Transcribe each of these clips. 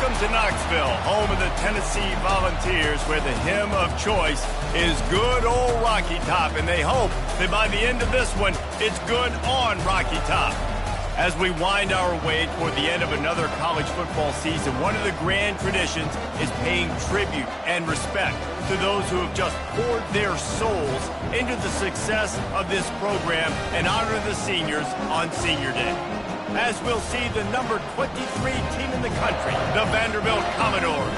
Welcome to Knoxville, home of the Tennessee Volunteers, where the hymn of choice is good old Rocky Top, and they hope that by the end of this one, it's good on Rocky Top. As we wind our way toward the end of another college football season, one of the grand traditions is paying tribute and respect to those who have just poured their souls into the success of this program and honor the seniors on Senior Day. As we'll see the number 23 team in the country, the Vanderbilt Commodores,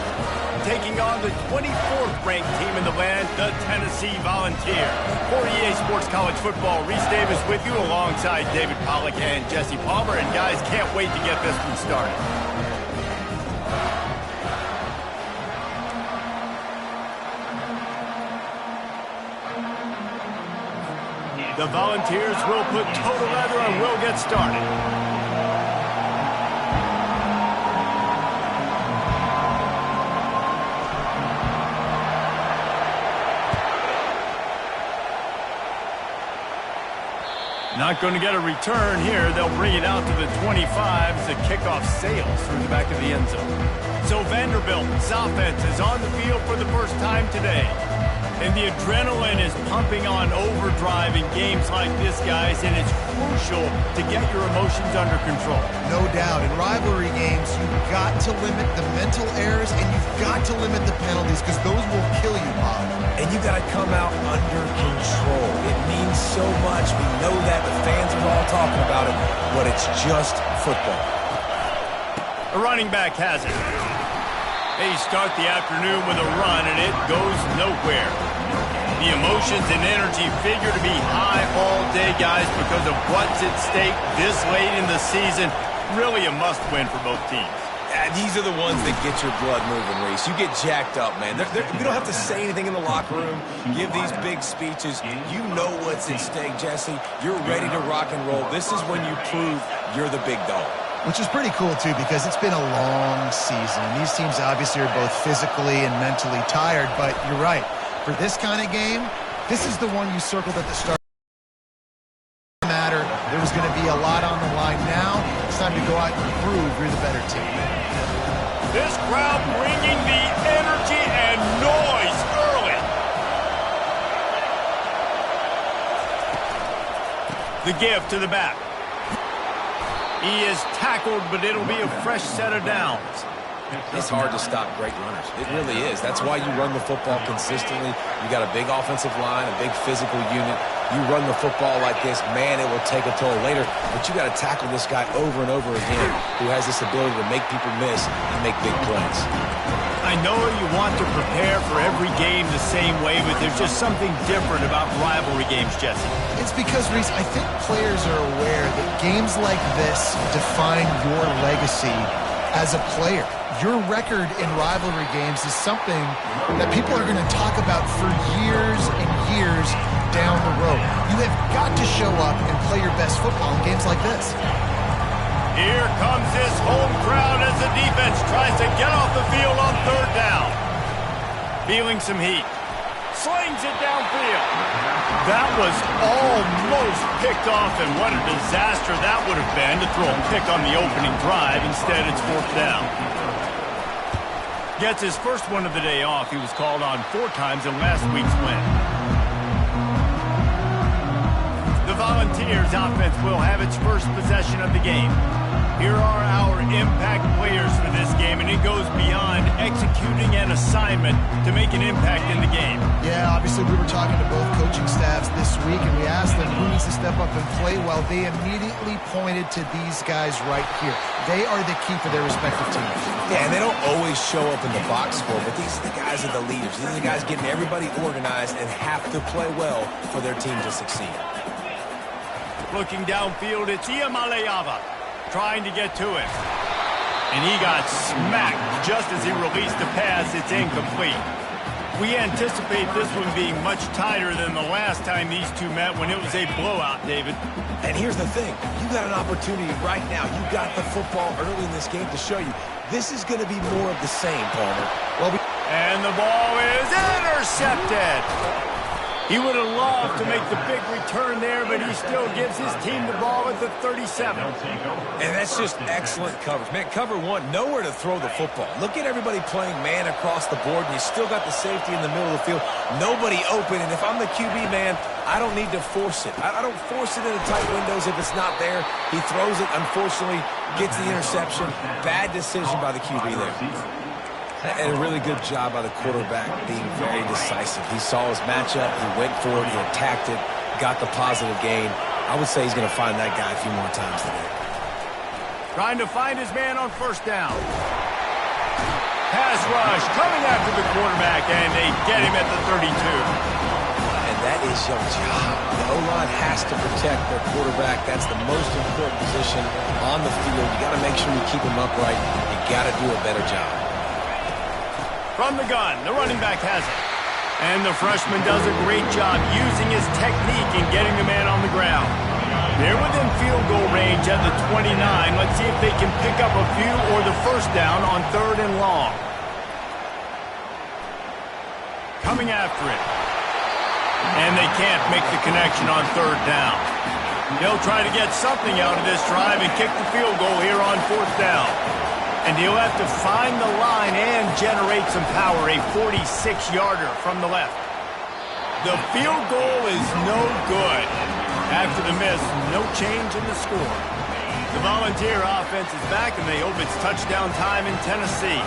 taking on the 24th ranked team in the land, the Tennessee Volunteers. For EA Sports College Football, Reese Davis with you alongside David Pollack and Jesse Palmer. And guys, can't wait to get this one started. The Volunteers will put total leather and we'll get started. Not going to get a return here. They'll bring it out to the 25 as the kickoff sails through the back of the end zone. So Vanderbilt's offense is on the field for the first time today. And the adrenaline is pumping on overdrive in games like this, guys, and it's crucial to get your emotions under control. No doubt. In rivalry games, you've got to limit the mental errors and you've got to limit the penalties because those will kill you, Bob. And you got to come out under control. It means so much. We know that. The fans are all talking about it, but it's just football. A running back has it. They start the afternoon with a run, and it goes nowhere. The emotions and energy figure to be high all day, guys, because of what's at stake this late in the season. Really a must-win for both teams. These are the ones that get your blood moving, Reese. You get jacked up, man. We don't have to say anything in the locker room, give these big speeches. You know what's at stake, Jesse. You're ready to rock and roll. This is when you prove you're the big dog. Which is pretty cool, too, because it's been a long season. These teams obviously are both physically and mentally tired, but you're right. For this kind of game, this is the one you circled at the start. There was going to be a lot on the line now. It's time to go out and prove you're the better team. This crowd bringing the energy and noise early. The give to the back. He is tackled, but it'll be a fresh set of downs. It's hard to stop great runners. It really is. That's why you run the football consistently. You got a big offensive line, a big physical unit. You run the football like this, man, it will take a toll later. But you got to tackle this guy over and over again who has this ability to make people miss and make big plays. I know you want to prepare for every game the same way, but there's just something different about rivalry games, Jesse. It's because, Reese, I think players are aware that games like this define your legacy as a player. Your record in rivalry games is something that people are going to talk about for years and years down the road. You have got to show up and play your best football in games like this. Here comes this home crowd as the defense tries to get off the field on third down. Feeling some heat. Slings it downfield. That was almost picked off, and what a disaster that would have been to throw a pick on the opening drive. Instead, it's fourth down. Gets his first one of the day off. He was called on 4 times in last week's win. The Volunteers offense will have its first possession of the game. Here are our impact players for this game, and it goes beyond executing an assignment to make an impact in the game. Yeah, obviously we were talking to both coaching staffs this week, and we asked them who needs to step up and play well. They immediately pointed to these guys right here. They are the key for their respective teams. Yeah, and they don't always show up in the box score, but these are the guys are the leaders. These are the guys getting everybody organized and have to play well for their team to succeed. Looking downfield, it's Iamaleava trying to get to him. And he got smacked just as he released the pass. It's incomplete. We anticipate this one being much tighter than the last time these two met when it was a blowout, David. And here's the thing. You got an opportunity right now. You got the football early in this game to show you. This is going to be more of the same, Palmer. And the ball is intercepted. He would have loved to make the big return there, but he still gives his team the ball at the 37. And that's just excellent coverage. Man, cover one, nowhere to throw the football. Look at everybody playing man across the board, and you still got the safety in the middle of the field. Nobody open, and if I'm the QB, man, I don't need to force it. I don't force it into tight windows if it's not there. He throws it, unfortunately, gets the interception. Bad decision by the QB there. And a really good job by the quarterback being very decisive. He saw his matchup, he went for it, he attacked it, got the positive gain. I would say he's going to find that guy a few more times today. Trying to find his man on first down. Pass rush coming after the quarterback, and they get him at the 32. And that is your job. The O-line has to protect their quarterback. That's the most important position on the field. You got to make sure you keep him upright. You got to do a better job. From the gun, the running back has it. And the freshman does a great job using his technique and getting the man on the ground. They're within field goal range at the 29. Let's see if they can pick up a few or the first down on 3rd and long. Coming after it. And they can't make the connection on 3rd down. They'll try to get something out of this drive and kick the field goal here on 4th down. And he'll have to find the line and generate some power, a 46-yarder from the left. The field goal is no good. After the miss, no change in the score. The Volunteer offense is back, and they hope it's touchdown time in Tennessee.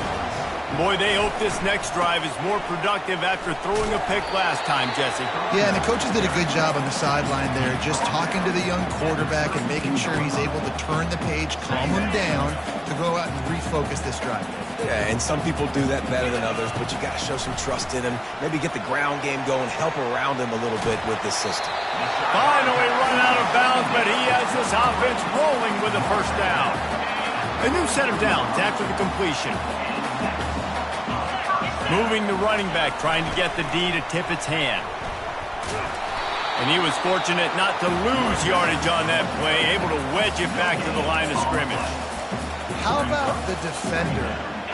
Boy, they hope this next drive is more productive after throwing a pick last time, Jesse. Yeah, and the coaches did a good job on the sideline there, just talking to the young quarterback and making sure he's able to turn the page, calm him down, to go out and refocus this drive. Yeah, and some people do that better than others, but you got to show some trust in him, maybe get the ground game going, help around him a little bit with this system. Finally run out of bounds, but he has this offense rolling with a first down. A new set of downs after the completion. Moving the running back, trying to get the D to tip its hand. And he was fortunate not to lose yardage on that play, able to wedge it back to the line of scrimmage. How about the defender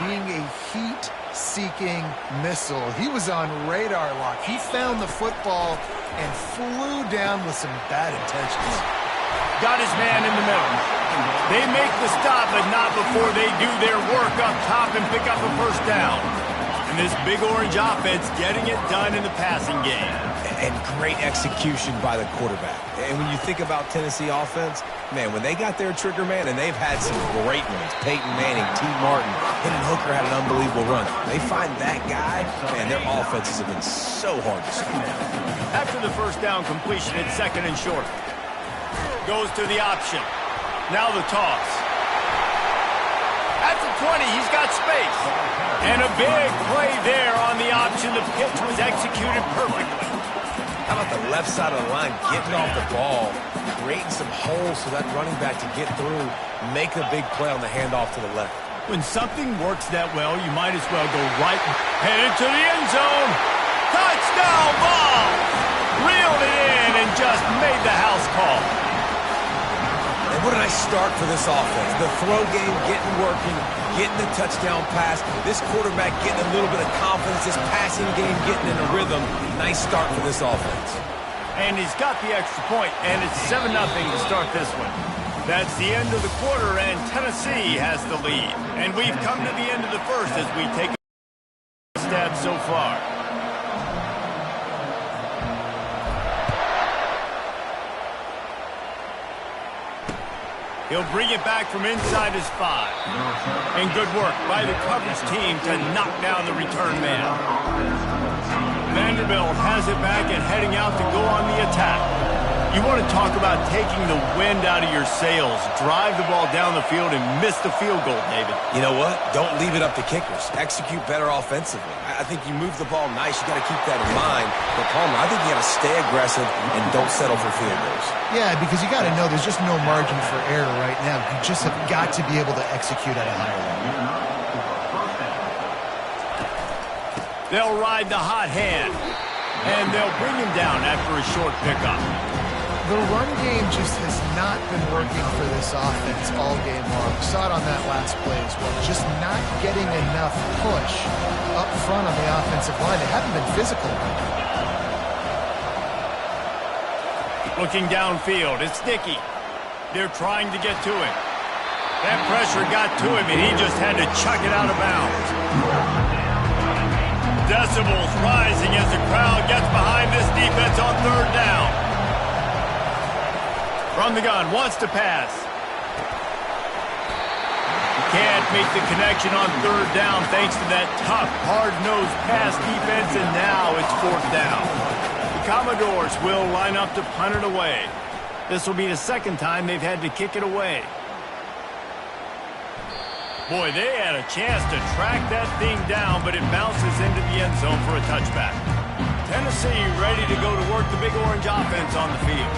being a heat-seeking missile? He was on radar lock. He found the football and flew down with some bad intentions. Got his man in the middle. They make the stop, but not before they do their work up top and pick up a first down. And this big orange offense getting it done in the passing game. And great execution by the quarterback. And when you think about Tennessee offense, man, when they got their trigger man, and they've had some great ones, Peyton Manning, T. Martin, Hendon Hooker had an unbelievable run. They find that guy, man, their offenses have been so hard to stop. After the first down completion, it's 2nd and short. Goes to the option. Now the toss. At the 20, he's got space. And a big play there on the option. The pitch was executed perfectly. How about the left side of the line, getting off the ball, creating some holes so that running back to get through, make a big play on the handoff to the left. When something works that well, you might as well go right. Headed to the end zone. Touchdown ball. Reeled it in and just made the house call. And what a nice start for this offense. The throw game getting working, getting the touchdown pass. This quarterback getting a little bit of confidence. This passing game getting in a rhythm. Nice start for this offense. And he's got the extra point, and it's 7-0 to start this one. That's the end of the quarter, and Tennessee has the lead. And we've come to the end of the first as we take a stat so far. He'll bring it back from inside his 5. And good work by the coverage team to knock down the return man. Vanderbilt has it back and heading out to go on the attack. You want to talk about taking the wind out of your sails. Drive the ball down the field and miss the field goal, David. You know what? Don't leave it up to kickers. Execute better offensively. I think you move the ball nice. You got to keep that in mind. But Palmer, I think you got to stay aggressive and don't settle for field goals. Yeah, because you got to know there's just no margin for error right now. You just have got to be able to execute at a higher level. They'll ride the hot hand, and they'll bring him down after a short pickup. The run game just has not been working for this offense all game long. We saw it on that last play as well. Just not getting enough push up front on the offensive line. They haven't been physical. Looking downfield, it's Dickey. They're trying to get to him. That pressure got to him, and he just had to chuck it out of bounds. Decibels rising as the crowd gets behind this defense on third down. From the gun, wants to pass. Can't make the connection on third down thanks to that tough, hard-nosed pass defense, and now it's fourth down. The Commodores will line up to punt it away. This will be the second time they've had to kick it away. Boy, they had a chance to track that thing down, but it bounces into the end zone for a touchback. Tennessee ready to go to work the Big Orange offense on the field.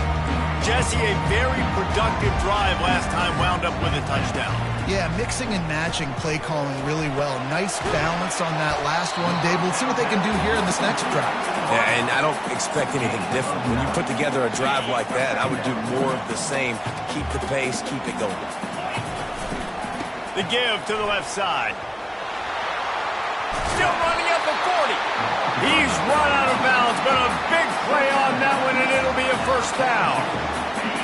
Jesse, a very productive drive last time wound up with a touchdown. Yeah, mixing and matching play calling really well. Nice balance on that last one, Dave. We'll see what they can do here in this next drive. Yeah, and I don't expect anything different. When you put together a drive like that, I would do more of the same. Keep the pace, keep it going. The give to the left side. Still running up the 40. He's run out of bounds, but a big play on that one, and it'll be a first down.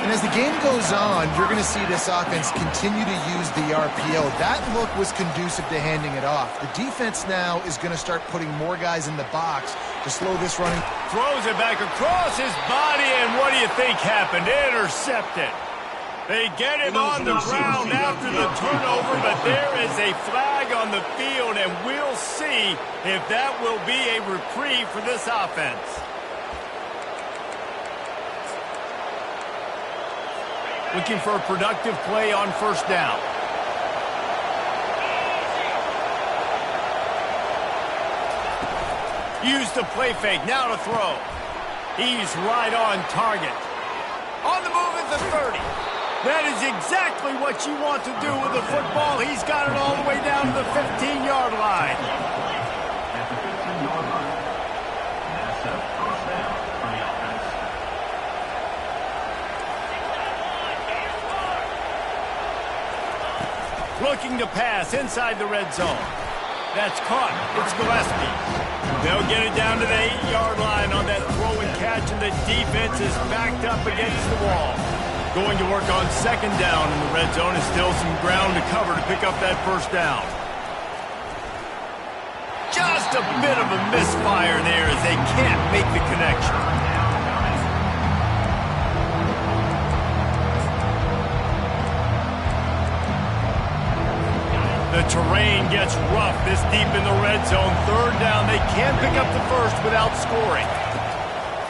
And as the game goes on, you're going to see this offense continue to use the RPO. That look was conducive to handing it off. The defense now is going to start putting more guys in the box to slow this running. Throws it back across his body, and what do you think happened? Intercepted. They get him on the ground after the turnover, but there is a flag on the field, and we'll see if that will be a reprieve for this offense. Looking for a productive play on first down. Use the play fake, now to throw. He's right on target. On the move at the 30. That is exactly what you want to do with the football. He's got it all the way down to the 15-yard line. Looking to pass inside the red zone. That's caught. It's Gillespie. They'll get it down to the 8-yard line on that throw and catch, and the defense is backed up against the wall. Going to work on second down in the red zone, and still some ground to cover to pick up that first down. Just a bit of a misfire there as they can't make the connection. The terrain gets rough this deep in the red zone. Third down, they can't pick up the first without scoring.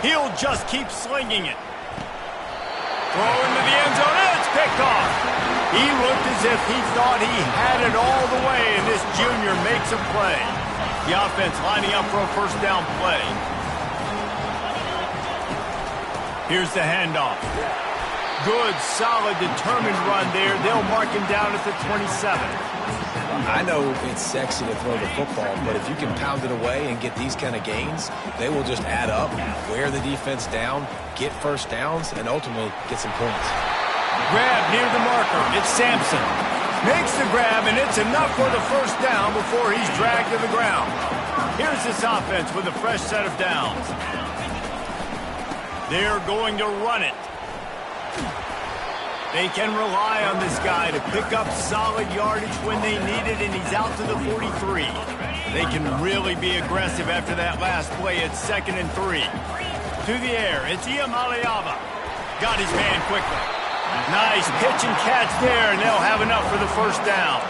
He'll just keep slinging it. Throw into the end zone, and it's picked off. He looked as if he thought he had it all the way, and this junior makes a play. The offense lining up for a first down play. Here's the handoff. Good, solid, determined run there. They'll mark him down at the 27. I know it's sexy to throw the football, but if you can pound it away and get these kind of gains, they will just add up, wear the defense down, get first downs, and ultimately get some points. Grab near the marker. It's Sampson. Makes the grab, and it's enough for the first down before he's dragged to the ground. Here's this offense with a fresh set of downs. They're going to run it. They can rely on this guy to pick up solid yardage when they need it, and he's out to the 43. They can really be aggressive after that last play. It's 2nd and 3. To the air, it's Iamaleava. Got his man quickly. Nice pitch and catch there, and they'll have enough for the first down.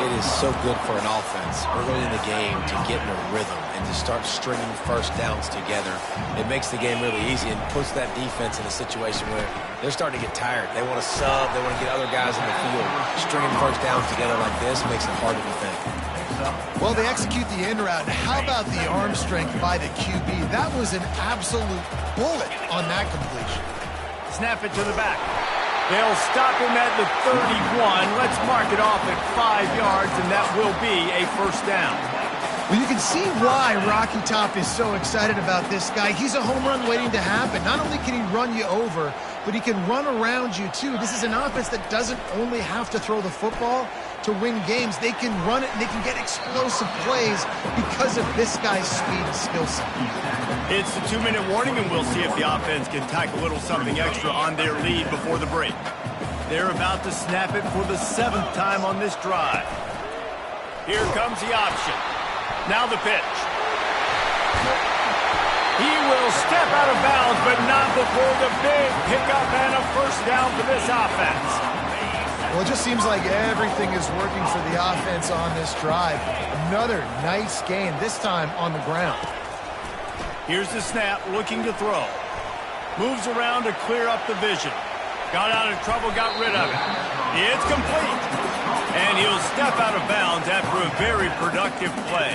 It is so good for an offense early in the game to get in a rhythm and to start stringing first downs together. It makes the game really easy and puts that defense in a situation where they're starting to get tired. They want to sub. They want to get other guys in the field. Stringing first downs together like this makes it harder to think. Well, they execute the end route. How about the arm strength by the QB? That was an absolute bullet on that completion. Snap it to the back. They'll stop him at the 31. Let's mark it off at 5 yards, and that will be a first down. Well, you can see why Rocky Top is so excited about this guy. He's a home run waiting to happen. Not only can he run you over, but he can run around you, too. This is an offense that doesn't only have to throw the football to win games. They can run it, and they can get explosive plays because of this guy's speed and skill set. It's the 2-minute warning, and we'll see if the offense can tack a little something extra on their lead before the break. They're about to snap it for the 7th time on this drive. Here comes the option. Now the pitch. He will step out of bounds, but not before the big pickup and a first down for this offense. Well, it just seems like everything is working for the offense on this drive. Another nice gain, this time on the ground. Here's the snap, looking to throw. Moves around to clear up the vision. Got out of trouble, got rid of it. It's complete. And he'll step out of bounds after a very productive play.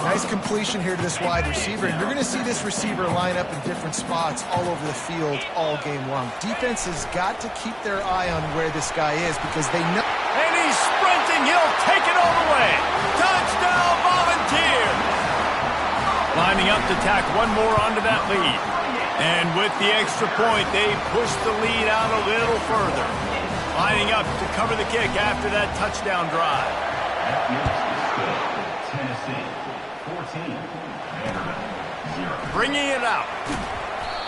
Nice completion here to this wide receiver. And you're going to see this receiver line up in different spots all over the field all game long. Defense has got to keep their eye on where this guy is because they know. And he's sprinting. He'll take it all the way. Touchdown, Volunteers! Lining up to tack one more onto that lead. And with the extra point, they push the lead out a little further. Lining up to cover the kick after that touchdown drive. Tennessee, 14, Vanderbilt, 0. Bringing it out.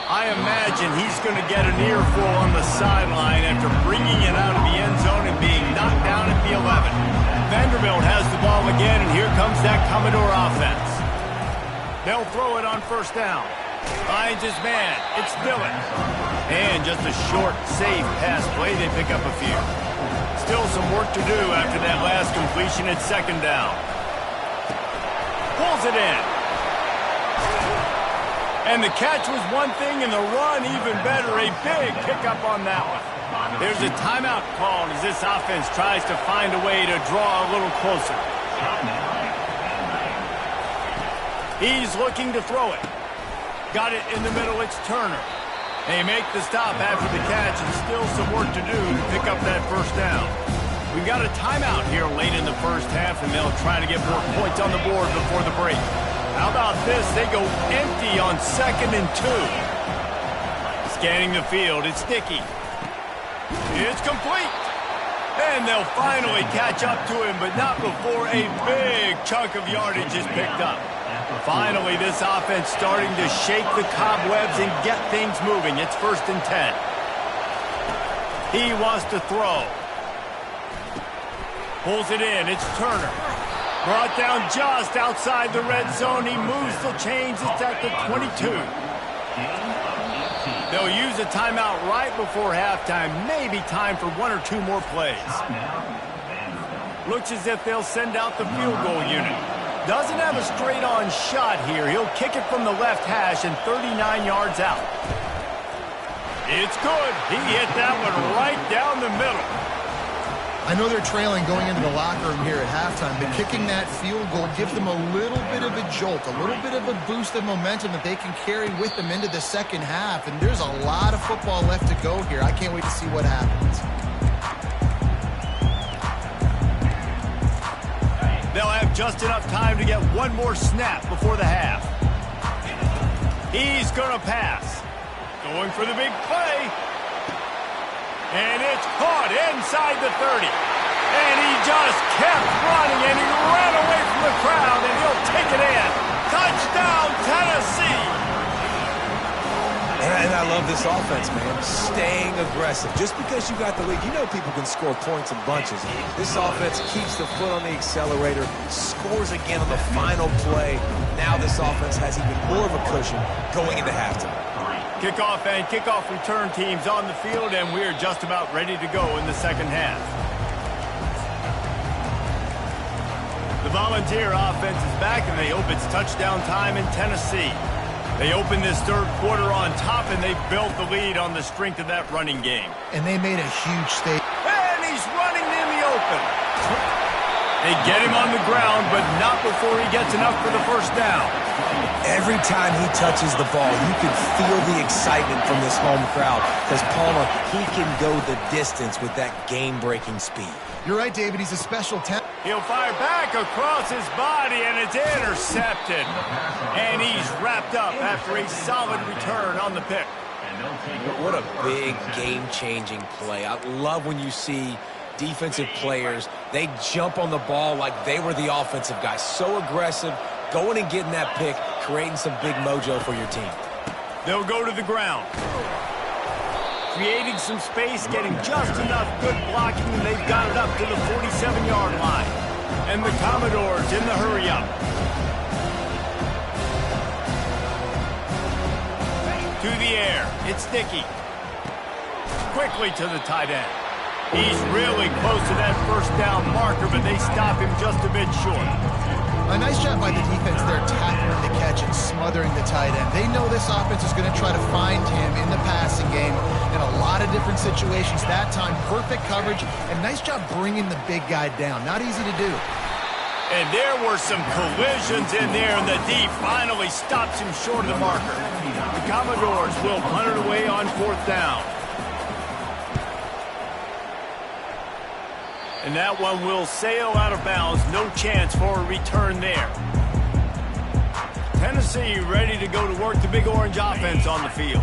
I imagine he's going to get an earful on the sideline after bringing it out of the end zone and being knocked down at the 11. Vanderbilt has the ball again, and here comes that Commodore offense. They'll throw it on first down. Finds his man. It's Dillon. And just a short, safe pass play. They pick up a few. Still some work to do after that last completion at second down. Pulls it in. And the catch was one thing, and the run even better. A big pickup on that one. There's a timeout called as this offense tries to find a way to draw a little closer. He's looking to throw it. Got it in the middle. It's Turner. They make the stop after the catch, and still some work to do to pick up that first down. We've got a timeout here late in the first half, and they'll try to get more points on the board before the break. How about this? They go empty on 2nd and 2. Scanning the field. It's Dickey. It's complete. And they'll finally catch up to him, but not before a big chunk of yardage is picked up. Finally, this offense starting to shake the cobwebs and get things moving. It's 1st and 10. He wants to throw. Pulls it in. It's Turner. Brought down just outside the red zone. He moves the chains. It's at the 22. They'll use a timeout right before halftime. Maybe time for 1 or 2 more plays. Looks as if they'll send out the field goal unit. Doesn't have a straight-on shot here. He'll kick it from the left hash and 39 yards out. It's good. He hit that one right down the middle. I know they're trailing going into the locker room here at halftime, but kicking that field goal gives them a little bit of a jolt, a little bit of a boost of momentum that they can carry with them into the second half. And there's a lot of football left to go here. I can't wait to see what happens. They'll have just enough time to get one more snap before the half. He's going to pass. Going for the big play. And it's caught inside the 30. And he just kept running, and he ran away from the crowd, and he'll take it in. Touchdown, Tennessee! And I love this offense, man. Staying aggressive. Just because you got the lead, you know people can score points in bunches. This offense keeps the foot on the accelerator, scores again on the final play. Now this offense has even more of a cushion going into halftime. Kickoff and kickoff return teams on the field, and we're just about ready to go in the second half. The Volunteer offense is back, and they hope it's touchdown time in Tennessee. They opened this third quarter on top, and they built the lead on the strength of that running game. And they made a huge statement. And he's running in the open. They get him on the ground, but not before he gets enough for the first down. Every time he touches the ball, you can feel the excitement from this home crowd because Palmer, he can go the distance with that game-breaking speed. You're right, David. He's a special talent. He'll fire back across his body, and it's intercepted. And he's wrapped up after a solid return on the pick. What a big game-changing play. I love when you see defensive players, they jump on the ball like they were the offensive guys. So aggressive, going and getting that pick, creating some big mojo for your team. They'll go to the ground. Creating some space, getting just enough good blocking, and they've got it up to the 47-yard line. And the Commodores in the hurry-up. To the air, it's Dickey. Quickly to the tight end. He's really close to that first down marker, but they stop him just a bit short. A nice job by the defense there, tackling the catch and smothering the tight end. They know this offense is going to try to find him in the passing game in a lot of different situations. That time, perfect coverage, and nice job bringing the big guy down. Not easy to do. And there were some collisions in there, and the D finally stops him short of the marker. The Commodores will punt it away on 4th down. And that one will sail out of bounds. No chance for a return there. Tennessee ready to go to work the Big Orange offense on the field.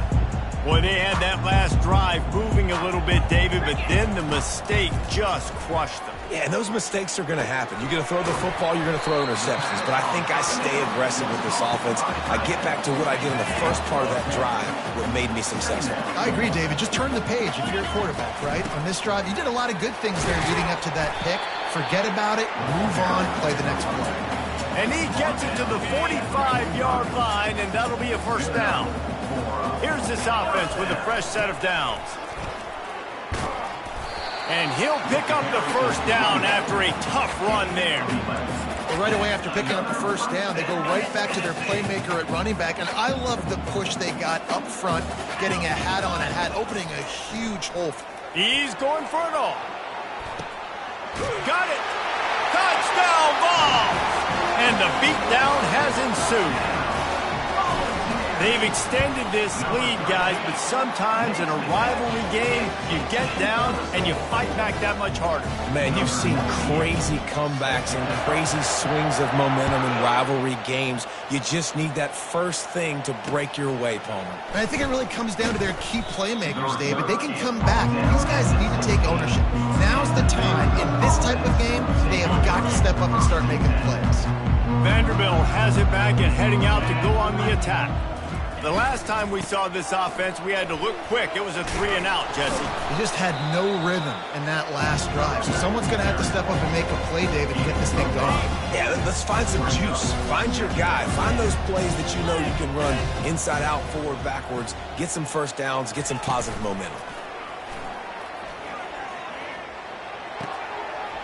Boy, they had that last drive moving a little bit, David, but then the mistake just crushed them. Yeah, and those mistakes are going to happen. You're going to throw the football, you're going to throw interceptions. But I think I stay aggressive with this offense. I get back to what I did in the first part of that drive, what made me successful. I agree, David. Just turn the page if you're a quarterback, right? On this drive, you did a lot of good things there leading up to that pick. Forget about it, move on, play the next play. And he gets it to the 45-yard line, and that'll be a first down. Here's this offense with a fresh set of downs. And he'll pick up the first down after a tough run there. Well, right away after picking up the first down, they go right back to their playmaker at running back. And I love the push they got up front, getting a hat on a hat, opening a huge hole. He's going for it all. Got it. Touchdown ball. And the beatdown has ensued. They've extended this lead, guys, but sometimes in a rivalry game, you get down and you fight back that much harder. Man, you've seen crazy comebacks and crazy swings of momentum in rivalry games. You just need that first thing to break your way, Palmer. And I think it really comes down to their key playmakers, David. They can come back. These guys need to take ownership. Now's the time. In this type of game, they have got to step up and start making plays. Vanderbilt has it back and heading out to go on the attack. The last time we saw this offense, we had to look quick. It was a 3-and-out, Jesse. They just had no rhythm in that last drive. So someone's going to have to step up and make a play, David, to get this thing going. Yeah, let's find some juice. Find your guy. Find those plays that you know you can run inside out, forward, backwards. Get some first downs. Get some positive momentum.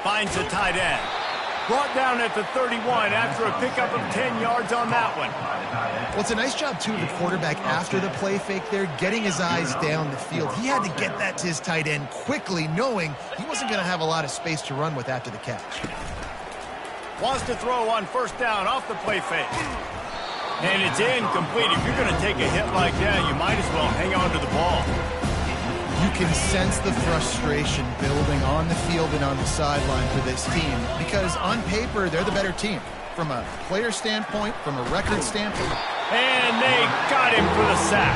Finds a tight end. Brought down at the 31 after a pickup of 10 yards on that one. Well, it's a nice job, too, of the quarterback after the play fake there, getting his eyes down the field. He had to get that to his tight end quickly, knowing he wasn't going to have a lot of space to run with after the catch. Wants to throw on first down off the play fake. And it's incomplete. If you're going to take a hit like that, you might as well hang on to the ball. You can sense the frustration building on the field and on the sideline for this team because on paper, they're the better team from a player standpoint, from a record standpoint. And they got him for the sack.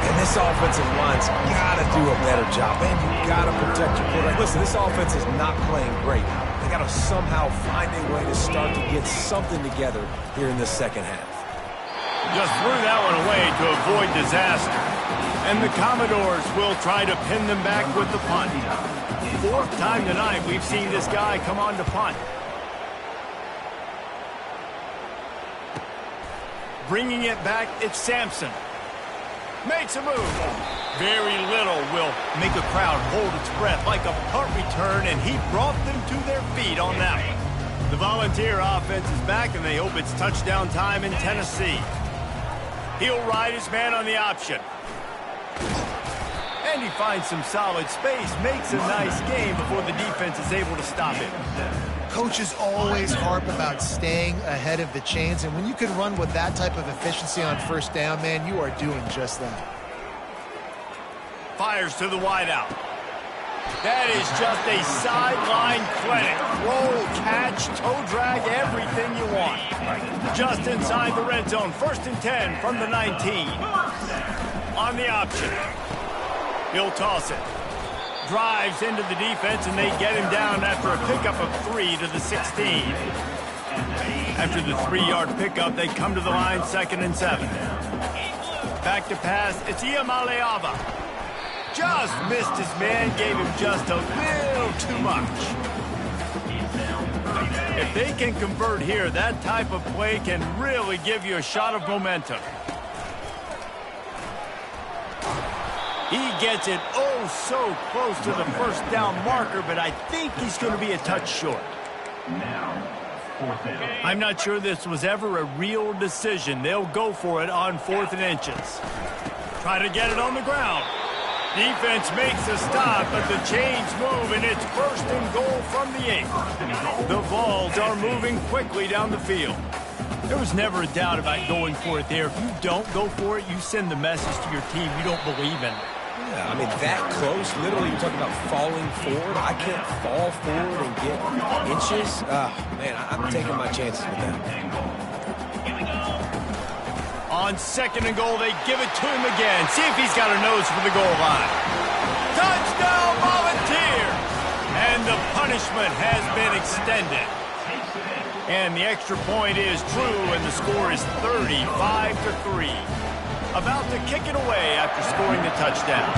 And this offensive line's got to do a better job. Man, you got to protect your quarterback. Listen, this offense is not playing great. They got to somehow find a way to start to get something together here in this second half. Just threw that one away to avoid disaster. And the Commodores will try to pin them back with the punt. Fourth time tonight we've seen this guy come on to punt. Bringing it back, it's Sampson. Makes a move. Very little will make a crowd hold its breath like a punt return, and he brought them to their feet on that one. The Volunteer offense is back, and they hope it's touchdown time in Tennessee. He'll ride his man on the option. And he finds some solid space, makes a nice game before the defense is able to stop him. Coaches always harp about staying ahead of the chains, and when you can run with that type of efficiency on first down, man, you are doing just that. Fires to the wideout. That is just a sideline clinic. Roll, catch, toe drag, everything you want. Just inside the red zone, 1st and 10 from the 19. On the option. He'll toss it. Drives into the defense, and they get him down after a pickup of 3 to the 16. After the 3-yard pickup, they come to the line 2nd and 7. Back to pass, it's Iamaleava. Just missed his man, gave him just a little too much. If they can convert here, that type of play can really give you a shot of momentum. He gets it oh so close to the first down marker, but I think he's going to be a touch short. Now, 4th down. I'm not sure this was ever a real decision. They'll go for it on 4th and inches. Try to get it on the ground. Defense makes a stop, but the chains move, and it's 1st and goal from the 8. The Vols are moving quickly down the field. There was never a doubt about going for it there. If you don't go for it, you send the message to your team you don't believe in it. Yeah, I mean, that close, literally, you're talking about falling forward. I can't fall forward and get inches. Man, I'm taking my chances with that. On 2nd and goal, they give it to him again. See if he's got a nose for the goal line. Touchdown, Volunteer! And the punishment has been extended. And the extra point is true, and the score is 35-3. About to kick it away after scoring the touchdown.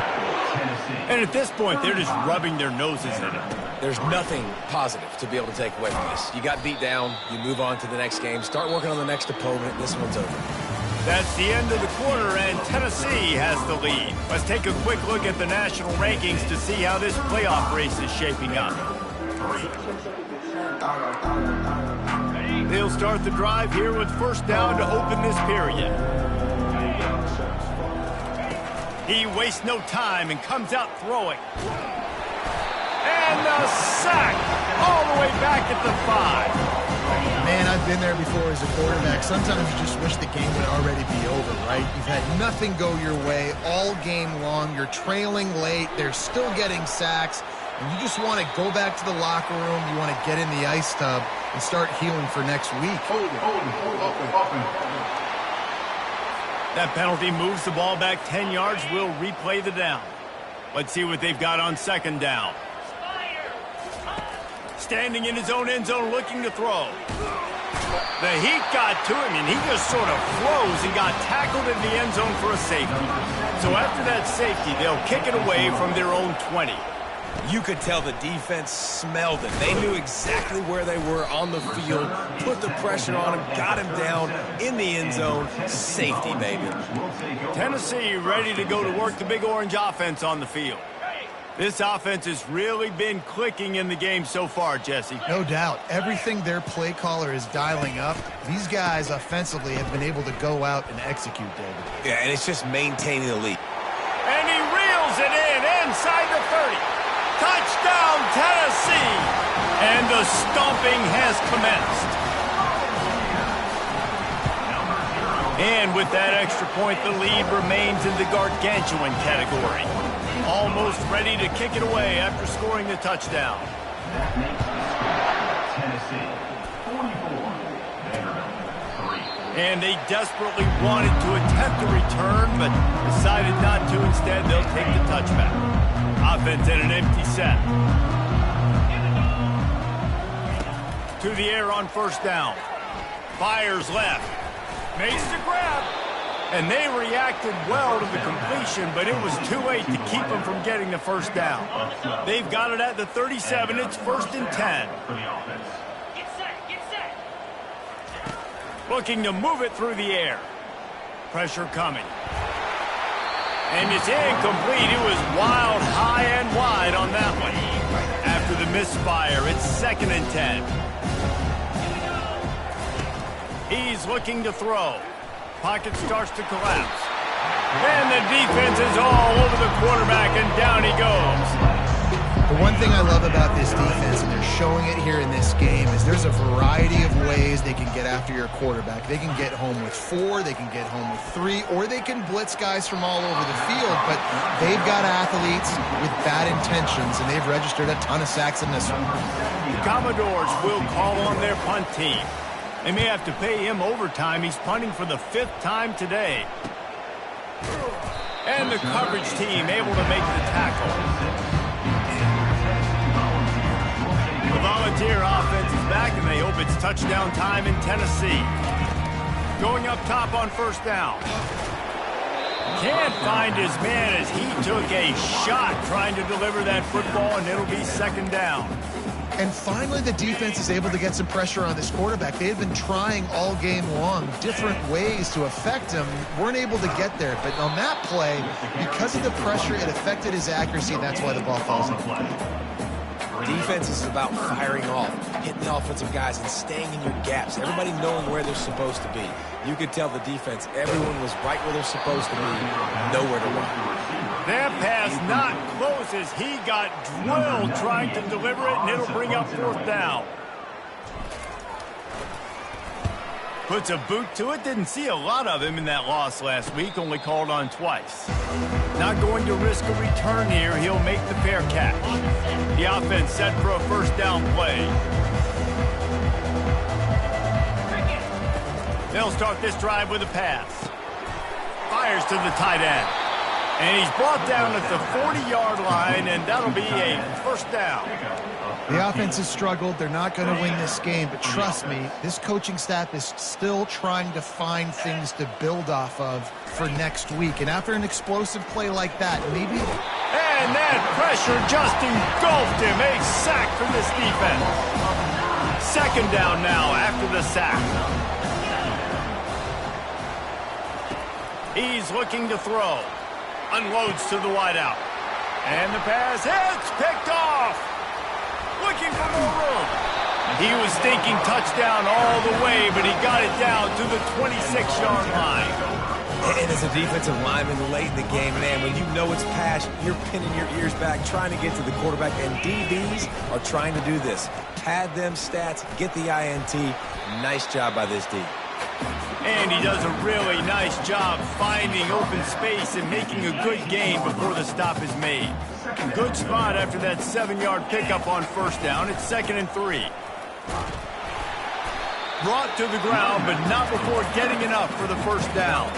And at this point, they're just rubbing their noses in it. There's nothing positive to be able to take away from this. You got beat down, you move on to the next game, start working on the next opponent, this one's over. That's the end of the quarter, and Tennessee has the lead. Let's take a quick look at the national rankings to see how this playoff race is shaping up. They'll start the drive here with 1st down to open this period. He wastes no time and comes out throwing. And the sack all the way back at the 5. Man, I've been there before as a quarterback. Sometimes you just wish the game would already be over, right? You've had nothing go your way all game long. You're trailing late. They're still getting sacks. And you just want to go back to the locker room. You want to get in the ice tub and start healing for next week. That penalty moves the ball back 10 yards. We'll replay the down. Let's see what they've got on 2nd down. Standing in his own end zone looking to throw. The heat got to him, and he just sort of froze and got tackled in the end zone for a safety. So after that safety, they'll kick it away from their own 20. You could tell the defense smelled it. They knew exactly where they were on the field, put the pressure on him, got him down in the end zone. Safety, baby. Tennessee ready to go to work the Big Orange offense on the field. This offense has really been clicking in the game so far, Jesse. No doubt. Everything their play caller is dialing up, these guys offensively have been able to go out and execute, David. Yeah, and it's just maintaining the lead. And he reels it in inside the 30. Touchdown, Tennessee! And the stomping has commenced. And with that extra point, the lead remains in the gargantuan category. Almost ready to kick it away after scoring the touchdown. That makes Tennessee 44, Vanderbilt 3. And they desperately wanted to attempt a return, but decided not to. Instead, they'll take the touchback. Offense at an empty set. To the air on 1st down. Fires left. Makes the grab. And they reacted well to the completion, but it was too late to keep them from getting the 1st down. They've got it at the 37. It's 1st and 10. For the offense. Get set. Looking to move it through the air. Pressure coming. And it's incomplete. It was wild, high and wide on that one. After the misfire, it's 2nd and 10. He's looking to throw. Pocket starts to collapse. And the defense is all over the quarterback, and down he goes. The one thing I love about this defense, and they're showing it here in this game, is there's a variety of ways they can get after your quarterback. They can get home with 4, they can get home with 3, or they can blitz guys from all over the field. But they've got athletes with bad intentions, and they've registered a ton of sacks in this one. The Commodores will call on their punt team. They may have to pay him overtime. He's punting for the 5th time today. And the coverage team able to make the tackle. The Volunteer offense is back, and they hope it's touchdown time in Tennessee. Going up top on first down. Can't find his man as he took a shot trying to deliver that football, and it'll be second down. And finally, the defense is able to get some pressure on this quarterback. They had been trying all game long different ways to affect him. Weren't able to get there. But on that play, because of the pressure, it affected his accuracy, and that's why the ball falls in play. Defense is about firing off, hitting the offensive guys, and staying in your gaps. Everybody knowing where they're supposed to be. You could tell the defense, everyone was right where they're supposed to be, nowhere to run. That pass not close as he got drilled trying to deliver it, and it'll bring up fourth down. Puts a boot to it. Didn't see a lot of him in that loss last week, only called on twice. Not going to risk a return here. He'll make the fair catch. The offense set for a first down play. They'll start this drive with a pass. Fires to the tight end. And he's brought down at the 40-yard line, and that'll be a first down. The offense has struggled. They're not going to win this game, but trust me, this coaching staff is still trying to find things to build off of for next week. And after an explosive play like that, maybe... And that pressure just engulfed him. A sack for this defense. Second down now after the sack. He's looking to throw. Unloads to the wideout. And the pass hits, picked off. Looking for more room. He was thinking touchdown all the way, but he got it down to the 26-yard line. And as a defensive lineman late in the game, man, when you know it's pass, you're pinning your ears back, trying to get to the quarterback, and DBs are trying to do this. Pad them stats, get the INT. Nice job by this D. And he does a really nice job finding open space and making a good gain before the stop is made. Good spot after that 7-yard pickup on first down. It's 2nd and 3. Brought to the ground, but not before getting enough for the first down.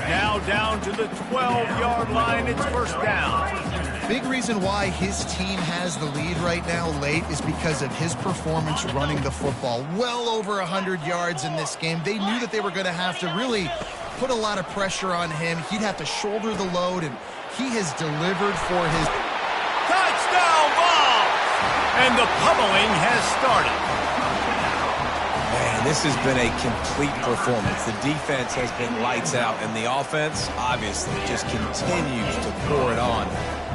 Now down to the 12-yard line. It's first down. Big reason why his team has the lead right now late is because of his performance running the football. Well over 100 yards in this game. They knew that they were going to have to really put a lot of pressure on him. He'd have to shoulder the load, and he has delivered for his... Touchdown ball! And the pummeling has started. Man, this has been a complete performance. The defense has been lights out, and the offense, obviously, just continues to pour it on.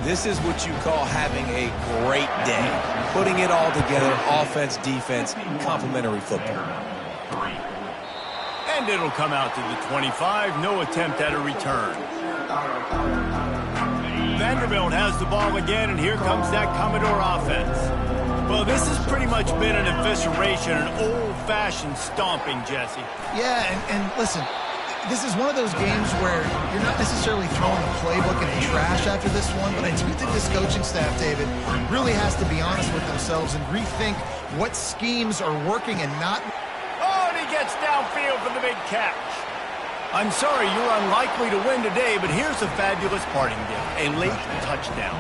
This is what you call having a great day. Putting it all together, offense, defense, complementary football. And it'll come out to the 25. No attempt at a return. Vanderbilt has the ball again, and here comes that Commodore offense. Well, this has pretty much been an evisceration, an old-fashioned stomping, Jesse. Yeah, and listen, this is one of those games where you're not necessarily throwing the playbook in the trash after this one, but I do think this coaching staff, David, really has to be honest with themselves and rethink what schemes are working and not. Oh, and he gets downfield for the big catch. I'm sorry, you're unlikely to win today, but here's a fabulous parting gift, a late touchdown.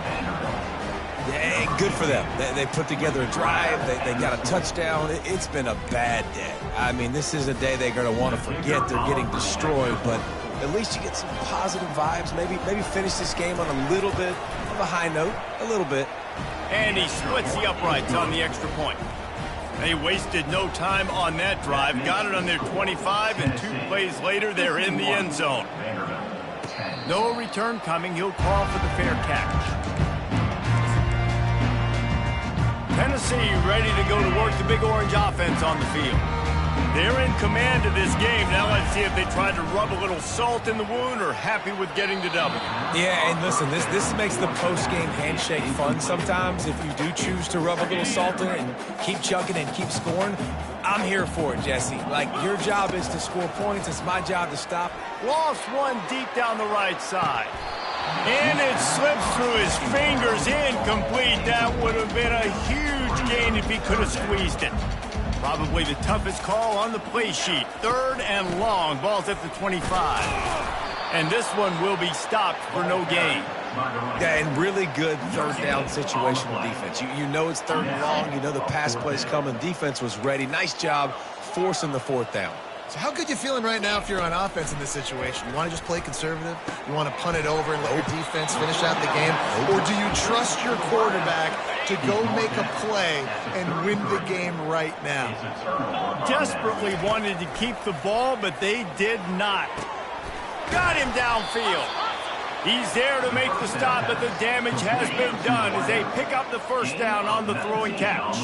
Yeah, good for them. They put together a drive. They got a touchdown. It's been a bad day. I mean, this is a day they're going to want to forget. They're getting destroyed, but at least you get some positive vibes. Maybe finish this game on a little bit of a high note, a little bit. And he splits the uprights on the extra point. They wasted no time on that drive. Got it on their 25, and 2 plays later, they're in the end zone. No return coming. He'll call for the fair catch. Tennessee ready to go to work the Big Orange offense on the field. They're in command of this game. Now let's see if they try to rub a little salt in the wound or happy with getting the W. Yeah, and listen, this makes the post-game handshake fun sometimes. If you do choose to rub a little salt in it and keep chugging and keep scoring, I'm here for it, Jesse. Like, your job is to score points. It's my job to stop. Lost one deep down the right side. And it slips through his fingers, incomplete. That would have been a huge gain if he could have squeezed it. Probably the toughest call on the play sheet. 3rd and long, ball's at the 25. And this one will be stopped for no gain. Yeah, and really good third down situational defense. You know it's third and long. You know the pass play's coming. Defense was ready. Nice job forcing the fourth down. So how good you feeling right now if you're on offense in this situation? You want to just play conservative? You want to punt it over and let your defense finish out the game? Or do you trust your quarterback to go make a play and win the game right now? Desperately wanted to keep the ball, but they did not. Got him downfield. He's there to make the stop, but the damage has been done as they pick up the first down on the throwing catch.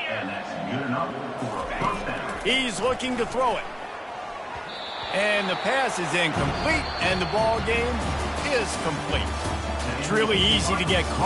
And that's good enough for a first down. He's looking to throw it. And the pass is incomplete, and the ball game is complete. It's really easy to get caught